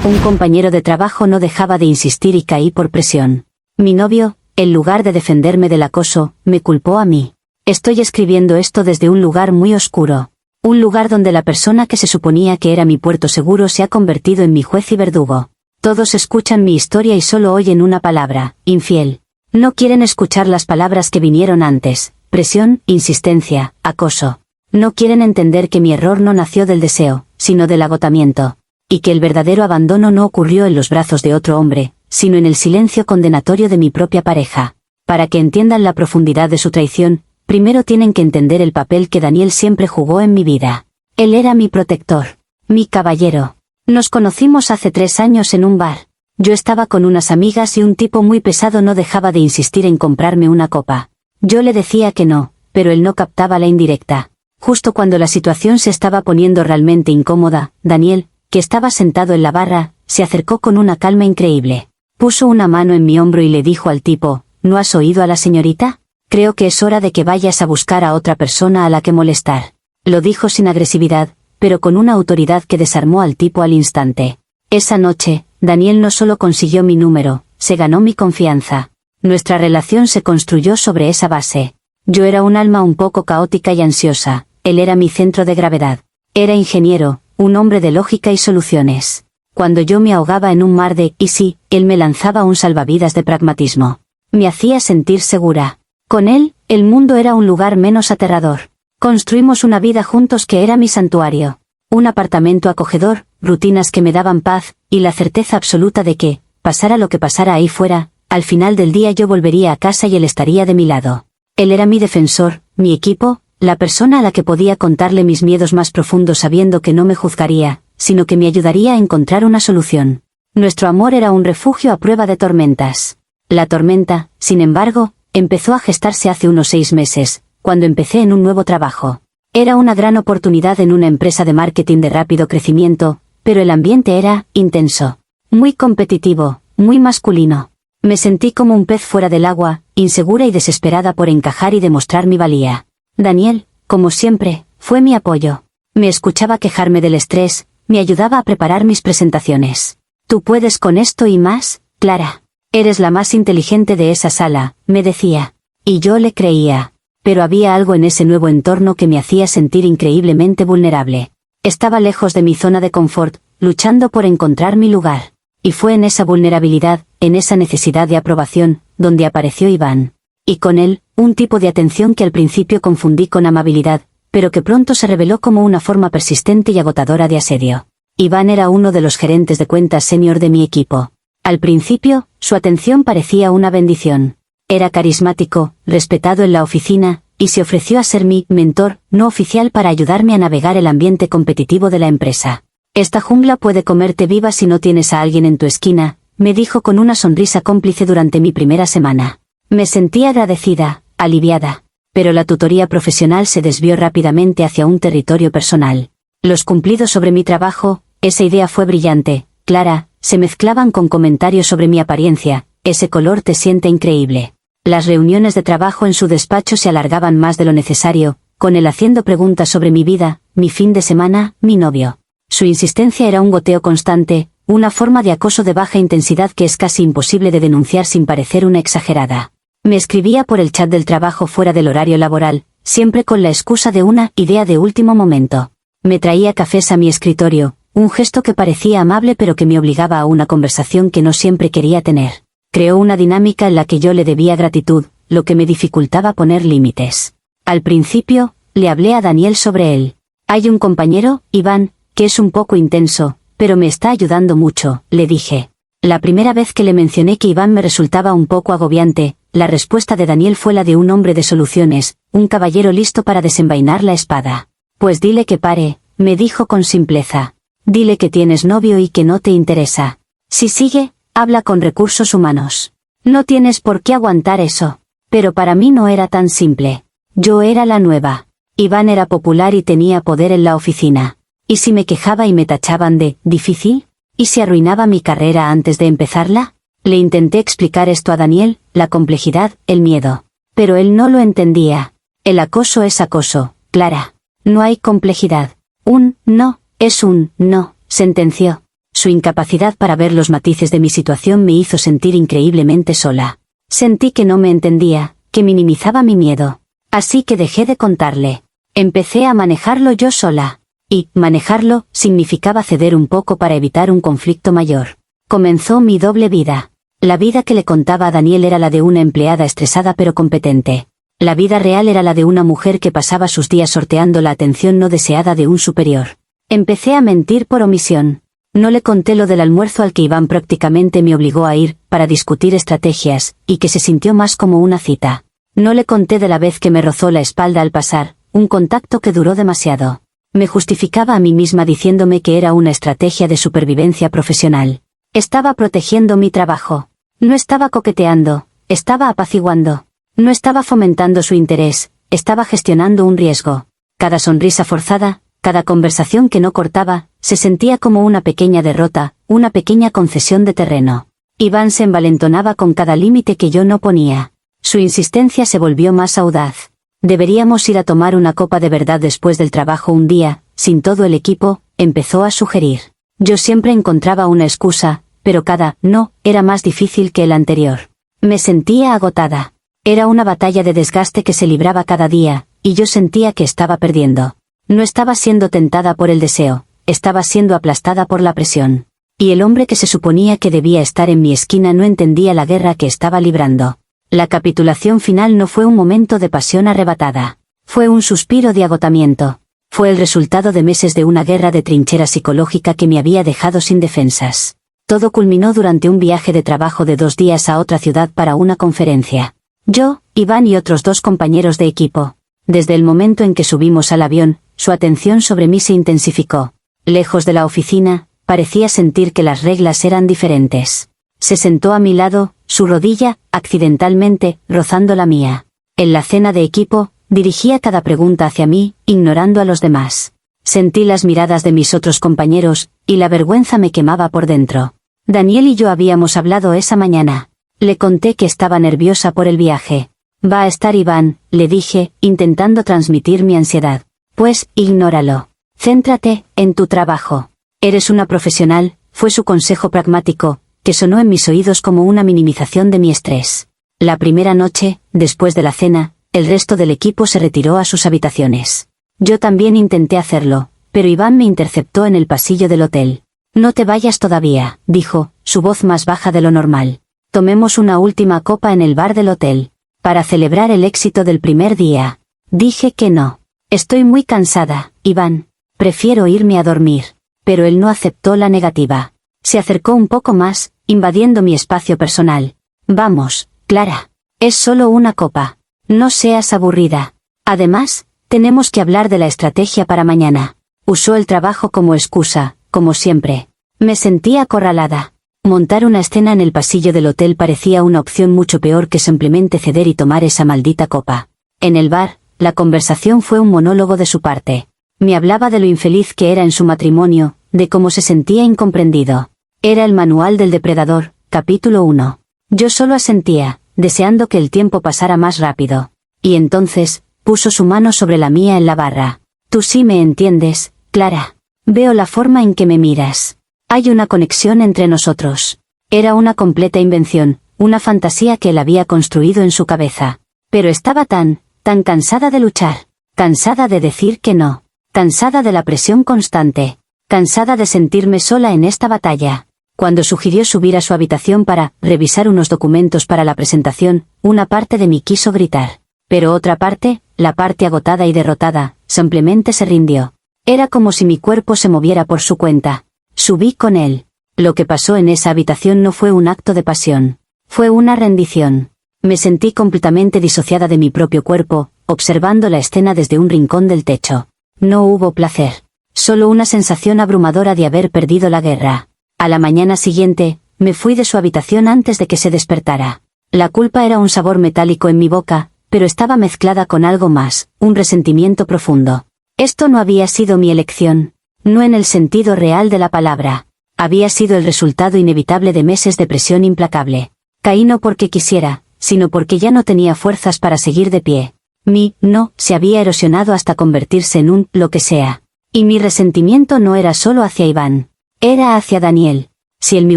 Un compañero de trabajo no dejaba de insistir y caí por presión. Mi novio, en lugar de defenderme del acoso, me culpó a mí. Estoy escribiendo esto desde un lugar muy oscuro. Un lugar donde la persona que se suponía que era mi puerto seguro se ha convertido en mi juez y verdugo. Todos escuchan mi historia y solo oyen una palabra: infiel. No quieren escuchar las palabras que vinieron antes: presión, insistencia, acoso. No quieren entender que mi error no nació del deseo, sino del agotamiento. Y que el verdadero abandono no ocurrió en los brazos de otro hombre, sino en el silencio condenatorio de mi propia pareja. Para que entiendan la profundidad de su traición, primero tienen que entender el papel que Daniel siempre jugó en mi vida. Él era mi protector, mi caballero. Nos conocimos hace 3 años en un bar. Yo estaba con unas amigas y un tipo muy pesado no dejaba de insistir en comprarme una copa. Yo le decía que no, pero él no captaba la indirecta. Justo cuando la situación se estaba poniendo realmente incómoda, Daniel, que estaba sentado en la barra, se acercó con una calma increíble. Puso una mano en mi hombro y le dijo al tipo: ¿No has oído a la señorita? Creo que es hora de que vayas a buscar a otra persona a la que molestar. Lo dijo sin agresividad, pero con una autoridad que desarmó al tipo al instante. Esa noche, Daniel no solo consiguió mi número, se ganó mi confianza. Nuestra relación se construyó sobre esa base. Yo era un alma un poco caótica y ansiosa, él era mi centro de gravedad. Era ingeniero, un hombre de lógica y soluciones. Cuando yo me ahogaba en un mar de «y sí», él me lanzaba un salvavidas de pragmatismo. Me hacía sentir segura. Con él, el mundo era un lugar menos aterrador. Construimos una vida juntos que era mi santuario. Un apartamento acogedor, rutinas que me daban paz, y la certeza absoluta de que, pasara lo que pasara ahí fuera, al final del día yo volvería a casa y él estaría de mi lado. Él era mi defensor, mi equipo, la persona a la que podía contarle mis miedos más profundos sabiendo que no me juzgaría, sino que me ayudaría a encontrar una solución. Nuestro amor era un refugio a prueba de tormentas. La tormenta, sin embargo, empezó a gestarse hace unos 6 meses, cuando empecé en un nuevo trabajo. Era una gran oportunidad en una empresa de marketing de rápido crecimiento, pero el ambiente era intenso, muy competitivo, muy masculino. Me sentí como un pez fuera del agua, insegura y desesperada por encajar y demostrar mi valía. Daniel, como siempre, fue mi apoyo. Me escuchaba quejarme del estrés, me ayudaba a preparar mis presentaciones. «Tú puedes con esto y más, Clara. Eres la más inteligente de esa sala», me decía. Y yo le creía. Pero había algo en ese nuevo entorno que me hacía sentir increíblemente vulnerable. Estaba lejos de mi zona de confort, luchando por encontrar mi lugar. Y fue en esa vulnerabilidad, en esa necesidad de aprobación, donde apareció Iván. Y con él, un tipo de atención que al principio confundí con amabilidad, pero que pronto se reveló como una forma persistente y agotadora de asedio. Iván era uno de los gerentes de cuentas senior de mi equipo. Al principio, su atención parecía una bendición. Era carismático, respetado en la oficina, y se ofreció a ser mi mentor no oficial para ayudarme a navegar el ambiente competitivo de la empresa. «Esta jungla puede comerte viva si no tienes a alguien en tu esquina», me dijo con una sonrisa cómplice durante mi primera semana. Me sentí agradecida, aliviada. Pero la tutoría profesional se desvió rápidamente hacia un territorio personal. Los cumplidos sobre mi trabajo, esa idea fue brillante, Clara, se mezclaban con comentarios sobre mi apariencia: «Ese color te siente increíble». Las reuniones de trabajo en su despacho se alargaban más de lo necesario, con él haciendo preguntas sobre mi vida, mi fin de semana, mi novio. Su insistencia era un goteo constante, una forma de acoso de baja intensidad que es casi imposible de denunciar sin parecer una exagerada. Me escribía por el chat del trabajo fuera del horario laboral, siempre con la excusa de una idea de último momento. Me traía cafés a mi escritorio, un gesto que parecía amable pero que me obligaba a una conversación que no siempre quería tener. Creó una dinámica en la que yo le debía gratitud, lo que me dificultaba poner límites. Al principio, le hablé a Daniel sobre él. «Hay un compañero, Iván, que es un poco intenso, pero me está ayudando mucho», le dije. La primera vez que le mencioné que Iván me resultaba un poco agobiante, la respuesta de Daniel fue la de un hombre de soluciones, un caballero listo para desenvainar la espada. «Pues dile que pare», me dijo con simpleza. «Dile que tienes novio y que no te interesa. Si sigue, habla con recursos humanos. No tienes por qué aguantar eso». Pero para mí no era tan simple. Yo era la nueva. Iván era popular y tenía poder en la oficina. ¿Y si me quejaba y me tachaban de «difícil»? ¿Y si arruinaba mi carrera antes de empezarla? Le intenté explicar esto a Daniel, la complejidad, el miedo. Pero él no lo entendía. «El acoso es acoso, Clara. No hay complejidad. Un no es un no», sentenció. Su incapacidad para ver los matices de mi situación me hizo sentir increíblemente sola. Sentí que no me entendía, que minimizaba mi miedo. Así que dejé de contarle. Empecé a manejarlo yo sola. Y, manejarlo, significaba ceder un poco para evitar un conflicto mayor. Comenzó mi doble vida. La vida que le contaba a Daniel era la de una empleada estresada pero competente. La vida real era la de una mujer que pasaba sus días sorteando la atención no deseada de un superior. Empecé a mentir por omisión. No le conté lo del almuerzo al que Iván prácticamente me obligó a ir, para discutir estrategias, y que se sintió más como una cita. No le conté de la vez que me rozó la espalda al pasar, un contacto que duró demasiado. Me justificaba a mí misma diciéndome que era una estrategia de supervivencia profesional. Estaba protegiendo mi trabajo. No estaba coqueteando, estaba apaciguando. No estaba fomentando su interés, estaba gestionando un riesgo. Cada sonrisa forzada, cada conversación que no cortaba, se sentía como una pequeña derrota, una pequeña concesión de terreno. Iván se envalentonaba con cada límite que yo no ponía. Su insistencia se volvió más audaz. Deberíamos ir a tomar una copa de verdad después del trabajo un día, sin todo el equipo, empezó a sugerir. Yo siempre encontraba una excusa, pero cada no era más difícil que el anterior. Me sentía agotada. Era una batalla de desgaste que se libraba cada día, y yo sentía que estaba perdiendo. No estaba siendo tentada por el deseo, estaba siendo aplastada por la presión. Y el hombre que se suponía que debía estar en mi esquina no entendía la guerra que estaba librando. La capitulación final no fue un momento de pasión arrebatada. Fue un suspiro de agotamiento. Fue el resultado de meses de una guerra de trinchera psicológica que me había dejado sin defensas. Todo culminó durante un viaje de trabajo de 2 días a otra ciudad para una conferencia. Yo, Iván y otros 2 compañeros de equipo. Desde el momento en que subimos al avión, su atención sobre mí se intensificó. Lejos de la oficina, parecía sentir que las reglas eran diferentes. Se sentó a mi lado, su rodilla, accidentalmente, rozando la mía. En la cena de equipo, dirigía cada pregunta hacia mí, ignorando a los demás. Sentí las miradas de mis otros compañeros, y la vergüenza me quemaba por dentro. Daniel y yo habíamos hablado esa mañana. Le conté que estaba nerviosa por el viaje. Va a estar Iván, le dije, intentando transmitir mi ansiedad. Pues, ignóralo. Céntrate en tu trabajo. Eres una profesional, fue su consejo pragmático, que sonó en mis oídos como una minimización de mi estrés. La primera noche, después de la cena, el resto del equipo se retiró a sus habitaciones. Yo también intenté hacerlo, pero Iván me interceptó en el pasillo del hotel. No te vayas todavía, dijo, su voz más baja de lo normal. Tomemos una última copa en el bar del hotel, para celebrar el éxito del primer día. Dije que no. Estoy muy cansada, Iván. Prefiero irme a dormir. Pero él no aceptó la negativa. Se acercó un poco más, invadiendo mi espacio personal. Vamos, Clara. Es solo una copa. No seas aburrida. Además, tenemos que hablar de la estrategia para mañana. Usó el trabajo como excusa, como siempre. Me sentía acorralada. Montar una escena en el pasillo del hotel parecía una opción mucho peor que simplemente ceder y tomar esa maldita copa. En el bar, la conversación fue un monólogo de su parte. Me hablaba de lo infeliz que era en su matrimonio, de cómo se sentía incomprendido. Era el manual del depredador, capítulo 1. Yo solo asentía, deseando que el tiempo pasara más rápido. Y entonces, puso su mano sobre la mía en la barra. Tú sí me entiendes, Clara. Veo la forma en que me miras. Hay una conexión entre nosotros. Era una completa invención, una fantasía que él había construido en su cabeza. Pero estaba tan cansada de luchar, cansada de decir que no, cansada de la presión constante, cansada de sentirme sola en esta batalla. Cuando sugirió subir a su habitación para revisar unos documentos para la presentación, una parte de mí quiso gritar. Pero otra parte, la parte agotada y derrotada, simplemente se rindió. Era como si mi cuerpo se moviera por su cuenta. Subí con él. Lo que pasó en esa habitación no fue un acto de pasión. Fue una rendición. Me sentí completamente disociada de mi propio cuerpo, observando la escena desde un rincón del techo. No hubo placer. Solo una sensación abrumadora de haber perdido la guerra. A la mañana siguiente, me fui de su habitación antes de que se despertara. La culpa era un sabor metálico en mi boca, pero estaba mezclada con algo más, un resentimiento profundo. Esto no había sido mi elección. No en el sentido real de la palabra. Había sido el resultado inevitable de meses de presión implacable. Caí no porque quisiera, sino porque ya no tenía fuerzas para seguir de pie. Mi no se había erosionado hasta convertirse en un lo que sea. Y mi resentimiento no era solo hacia Iván. Era hacia Daniel. Si él me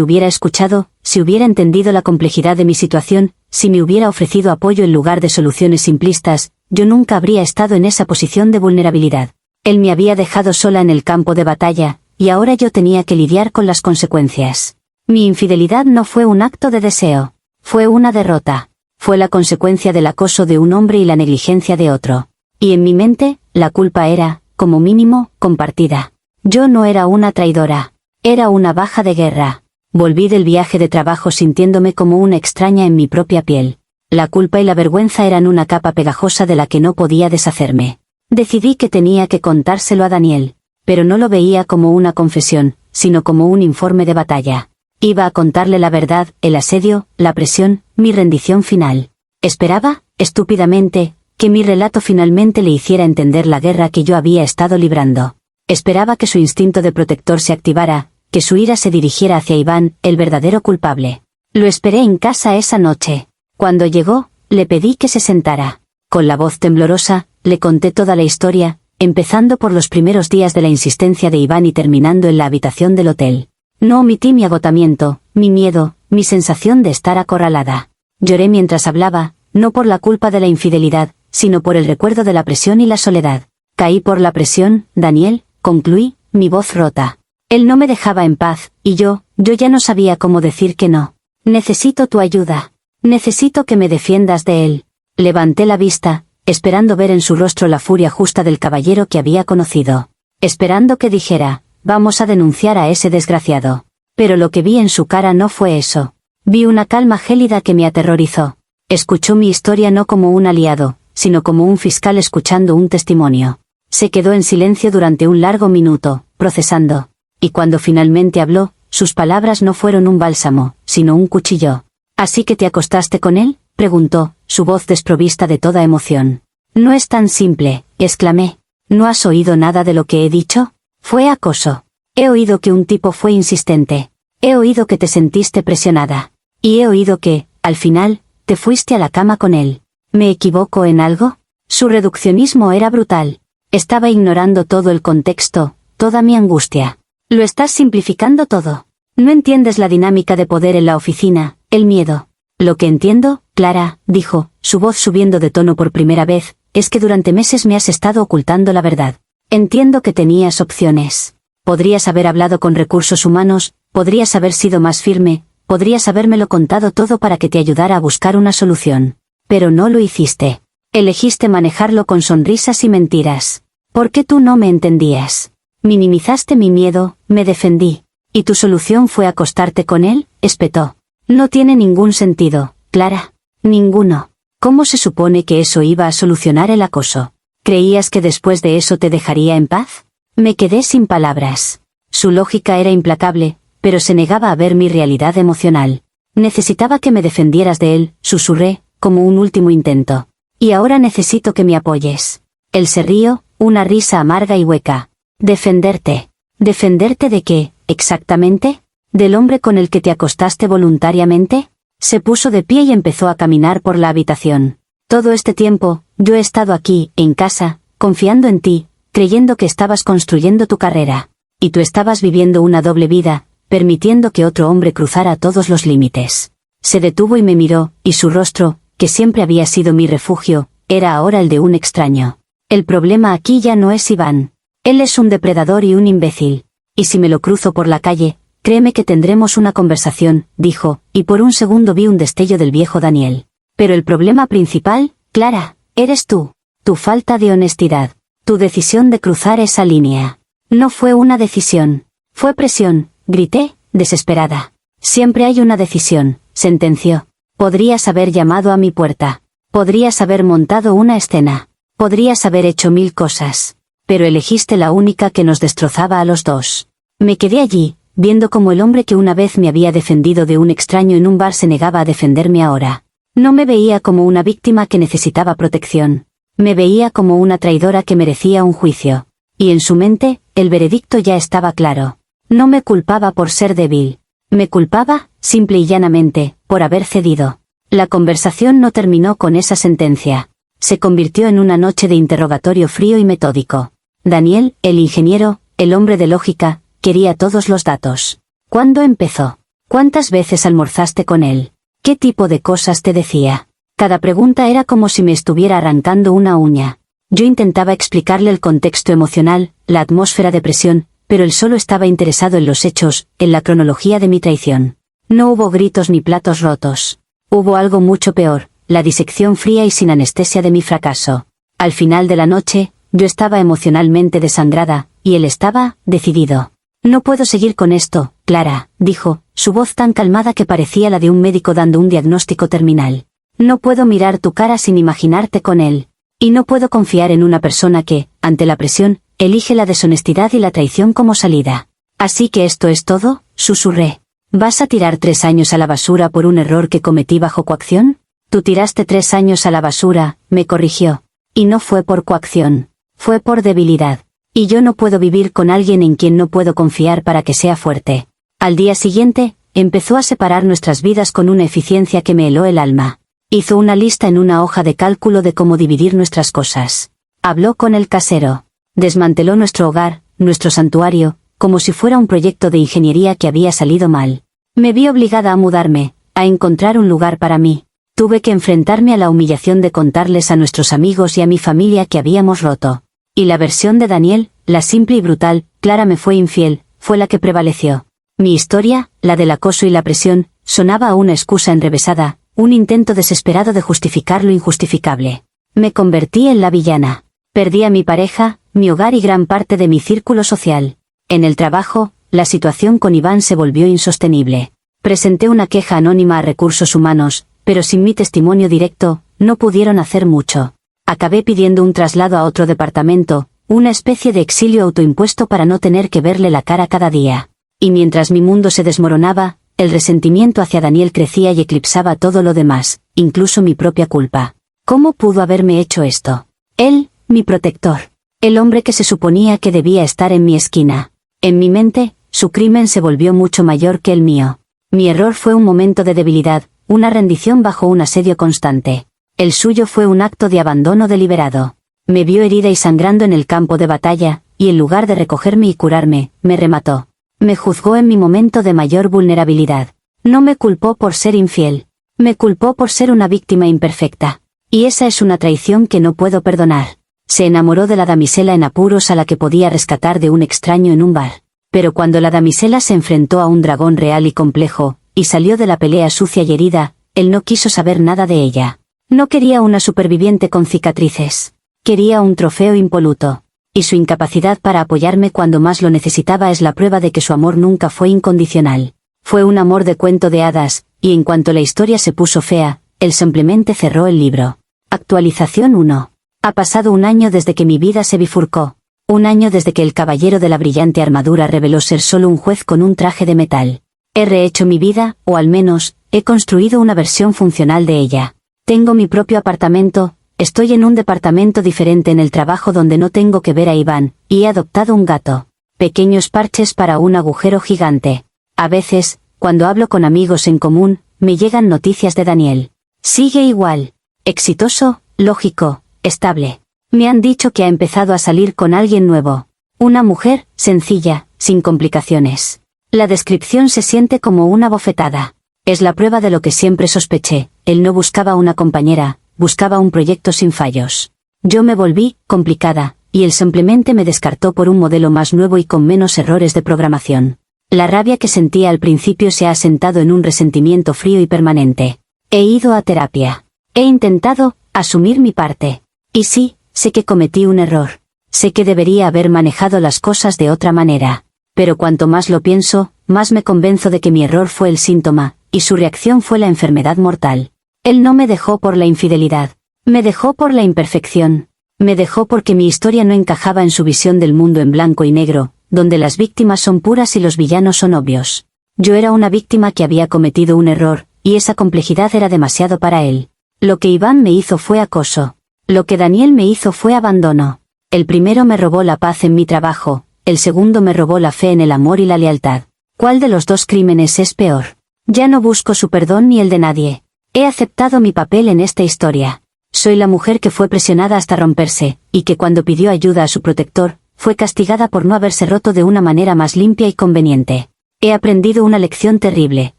hubiera escuchado, si hubiera entendido la complejidad de mi situación, si me hubiera ofrecido apoyo en lugar de soluciones simplistas, yo nunca habría estado en esa posición de vulnerabilidad. Él me había dejado sola en el campo de batalla, y ahora yo tenía que lidiar con las consecuencias. Mi infidelidad no fue un acto de deseo. Fue una derrota. Fue la consecuencia del acoso de un hombre y la negligencia de otro. Y en mi mente, la culpa era, como mínimo, compartida. Yo no era una traidora. Era una baja de guerra. Volví del viaje de trabajo sintiéndome como una extraña en mi propia piel. La culpa y la vergüenza eran una capa pegajosa de la que no podía deshacerme. Decidí que tenía que contárselo a Daniel, pero no lo veía como una confesión, sino como un informe de batalla. Iba a contarle la verdad, el asedio, la presión, mi rendición final. Esperaba, estúpidamente, que mi relato finalmente le hiciera entender la guerra que yo había estado librando. Esperaba que su instinto de protector se activara, que su ira se dirigiera hacia Iván, el verdadero culpable. Lo esperé en casa esa noche. Cuando llegó, le pedí que se sentara. Con la voz temblorosa, le conté toda la historia, empezando por los primeros días de la insistencia de Iván y terminando en la habitación del hotel. No omití mi agotamiento, mi miedo, mi sensación de estar acorralada. Lloré mientras hablaba, no por la culpa de la infidelidad, sino por el recuerdo de la presión y la soledad. Caí por la presión, Daniel, concluí, mi voz rota. Él no me dejaba en paz, y yo ya no sabía cómo decir que no. Necesito tu ayuda. Necesito que me defiendas de él. Levanté la vista, esperando ver en su rostro la furia justa del caballero que había conocido. Esperando que dijera, vamos a denunciar a ese desgraciado. Pero lo que vi en su cara no fue eso. Vi una calma gélida que me aterrorizó. Escuchó mi historia no como un aliado, sino como un fiscal escuchando un testimonio. Se quedó en silencio durante un largo minuto, procesando. Y cuando finalmente habló, sus palabras no fueron un bálsamo, sino un cuchillo. ¿Así que te acostaste con él?, preguntó, su voz desprovista de toda emoción. No es tan simple, exclamé. ¿No has oído nada de lo que he dicho? Fue acoso. He oído que un tipo fue insistente. He oído que te sentiste presionada. Y he oído que, al final, te fuiste a la cama con él. ¿Me equivoco en algo? Su reduccionismo era brutal. Estaba ignorando todo el contexto, toda mi angustia. Lo estás simplificando todo. No entiendes la dinámica de poder en la oficina, el miedo. Lo que entiendo, Clara, dijo, su voz subiendo de tono por primera vez, es que durante meses me has estado ocultando la verdad. Entiendo que tenías opciones. Podrías haber hablado con recursos humanos, podrías haber sido más firme, podrías habérmelo contado todo para que te ayudara a buscar una solución. Pero no lo hiciste. Elegiste manejarlo con sonrisas y mentiras. ¿Por qué tú no me entendías? Minimizaste mi miedo, me defendí. ¿Y tu solución fue acostarte con él?, espetó. No tiene ningún sentido, Clara. Ninguno. ¿Cómo se supone que eso iba a solucionar el acoso? ¿Creías que después de eso te dejaría en paz? Me quedé sin palabras. Su lógica era implacable, pero se negaba a ver mi realidad emocional. Necesitaba que me defendieras de él, susurré, como un último intento. Y ahora necesito que me apoyes. Él se rió, una risa amarga y hueca. ¿Defenderte? ¿Defenderte de qué, exactamente? ¿Del hombre con el que te acostaste voluntariamente? Se puso de pie y empezó a caminar por la habitación. Todo este tiempo, yo he estado aquí, en casa, confiando en ti, creyendo que estabas construyendo tu carrera. Y tú estabas viviendo una doble vida, permitiendo que otro hombre cruzara todos los límites. Se detuvo y me miró, y su rostro, que siempre había sido mi refugio, era ahora el de un extraño. El problema aquí ya no es Iván. Él es un depredador y un imbécil. Y si me lo cruzo por la calle, créeme que tendremos una conversación, dijo, y por un segundo vi un destello del viejo Daniel. Pero el problema principal, Clara, eres tú. Tu falta de honestidad. Tu decisión de cruzar esa línea. No fue una decisión. Fue presión, grité, desesperada. Siempre hay una decisión, sentenció. Podrías haber llamado a mi puerta. Podrías haber montado una escena. Podrías haber hecho 1000 cosas. Pero elegiste la única que nos destrozaba a los dos. Me quedé allí, viendo cómo el hombre que una vez me había defendido de un extraño en un bar se negaba a defenderme ahora. No me veía como una víctima que necesitaba protección. Me veía como una traidora que merecía un juicio. Y en su mente, el veredicto ya estaba claro. No me culpaba por ser débil. Me culpaba, simple y llanamente, por haber cedido. La conversación no terminó con esa sentencia. Se convirtió en una noche de interrogatorio frío y metódico. Daniel, el ingeniero, el hombre de lógica, Quería todos los datos. ¿Cuándo empezó? ¿Cuántas veces almorzaste con él? ¿Qué tipo de cosas te decía? Cada pregunta era como si me estuviera arrancando una uña. Yo intentaba explicarle el contexto emocional, la atmósfera de presión, pero él solo estaba interesado en los hechos, en la cronología de mi traición. No hubo gritos ni platos rotos. Hubo algo mucho peor, la disección fría y sin anestesia de mi fracaso. Al final de la noche, yo estaba emocionalmente desangrada, y él estaba, decidido. No puedo seguir con esto, Clara, dijo, su voz tan calmada que parecía la de un médico dando un diagnóstico terminal. No puedo mirar tu cara sin imaginarte con él. Y no puedo confiar en una persona que, ante la presión, elige la deshonestidad y la traición como salida. Así que esto es todo, susurré. ¿Vas a tirar 3 años a la basura por un error que cometí bajo coacción? Tú tiraste 3 años a la basura, me corrigió. Y no fue por coacción. Fue por debilidad. Y yo no puedo vivir con alguien en quien no puedo confiar para que sea fuerte. Al día siguiente, empezó a separar nuestras vidas con una eficiencia que me heló el alma. Hizo una lista en una hoja de cálculo de cómo dividir nuestras cosas. Habló con el casero. Desmanteló nuestro hogar, nuestro santuario, como si fuera un proyecto de ingeniería que había salido mal. Me vi obligada a mudarme, a encontrar un lugar para mí. Tuve que enfrentarme a la humillación de contarles a nuestros amigos y a mi familia que habíamos roto. Y la versión de Daniel, la simple y brutal, Clara me fue infiel, fue la que prevaleció. Mi historia, la del acoso y la presión, sonaba a una excusa enrevesada, un intento desesperado de justificar lo injustificable. Me convertí en la villana. Perdí a mi pareja, mi hogar y gran parte de mi círculo social. En el trabajo, la situación con Iván se volvió insostenible. Presenté una queja anónima a Recursos Humanos, pero sin mi testimonio directo, no pudieron hacer mucho. Acabé pidiendo un traslado a otro departamento, una especie de exilio autoimpuesto para no tener que verle la cara cada día. Y mientras mi mundo se desmoronaba, el resentimiento hacia Daniel crecía y eclipsaba todo lo demás, incluso mi propia culpa. ¿Cómo pudo haberme hecho esto? Él, mi protector. El hombre que se suponía que debía estar en mi esquina. En mi mente, su crimen se volvió mucho mayor que el mío. Mi error fue un momento de debilidad, una rendición bajo un asedio constante. El suyo fue un acto de abandono deliberado. Me vio herida y sangrando en el campo de batalla, y en lugar de recogerme y curarme, me remató. Me juzgó en mi momento de mayor vulnerabilidad. No me culpó por ser infiel. Me culpó por ser una víctima imperfecta. Y esa es una traición que no puedo perdonar. Se enamoró de la damisela en apuros a la que podía rescatar de un extraño en un bar. Pero cuando la damisela se enfrentó a un dragón real y complejo, y salió de la pelea sucia y herida, él no quiso saber nada de ella. No quería una superviviente con cicatrices. Quería un trofeo impoluto. Y su incapacidad para apoyarme cuando más lo necesitaba es la prueba de que su amor nunca fue incondicional. Fue un amor de cuento de hadas, y en cuanto la historia se puso fea, él simplemente cerró el libro. Actualización 1. Ha pasado un año desde que mi vida se bifurcó. Un año desde que el caballero de la brillante armadura reveló ser solo un juez con un traje de metal. He rehecho mi vida, o al menos, he construido una versión funcional de ella. Tengo mi propio apartamento, estoy en un departamento diferente en el trabajo donde no tengo que ver a Iván, y he adoptado un gato. Pequeños parches para un agujero gigante. A veces, cuando hablo con amigos en común, me llegan noticias de Daniel. Sigue igual. Exitoso, lógico, estable. Me han dicho que ha empezado a salir con alguien nuevo. Una mujer, sencilla, sin complicaciones. La descripción se siente como una bofetada. Es la prueba de lo que siempre sospeché, él no buscaba una compañera, buscaba un proyecto sin fallos. Yo me volví complicada, y él simplemente me descartó por un modelo más nuevo y con menos errores de programación. La rabia que sentía al principio se ha asentado en un resentimiento frío y permanente. He ido a terapia. He intentado asumir mi parte. Y sí, sé que cometí un error. Sé que debería haber manejado las cosas de otra manera. Pero cuanto más lo pienso, más me convenzo de que mi error fue el síntoma, y su reacción fue la enfermedad mortal. Él no me dejó por la infidelidad. Me dejó por la imperfección. Me dejó porque mi historia no encajaba en su visión del mundo en blanco y negro, donde las víctimas son puras y los villanos son obvios. Yo era una víctima que había cometido un error, y esa complejidad era demasiado para él. Lo que Iván me hizo fue acoso. Lo que Daniel me hizo fue abandono. El primero me robó la paz en mi trabajo, el segundo me robó la fe en el amor y la lealtad. ¿Cuál de los dos crímenes es peor? Ya no busco su perdón ni el de nadie. He aceptado mi papel en esta historia. Soy la mujer que fue presionada hasta romperse, y que cuando pidió ayuda a su protector, fue castigada por no haberse roto de una manera más limpia y conveniente. He aprendido una lección terrible.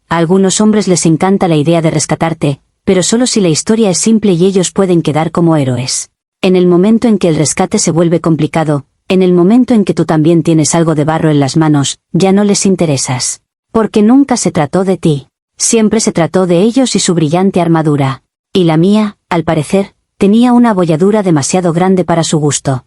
A algunos hombres les encanta la idea de rescatarte, pero solo si la historia es simple y ellos pueden quedar como héroes. En el momento en que el rescate se vuelve complicado, en el momento en que tú también tienes algo de barro en las manos, ya no les interesas. Porque nunca se trató de ti. Siempre se trató de ellos y su brillante armadura. Y la mía, al parecer, tenía una abolladura demasiado grande para su gusto.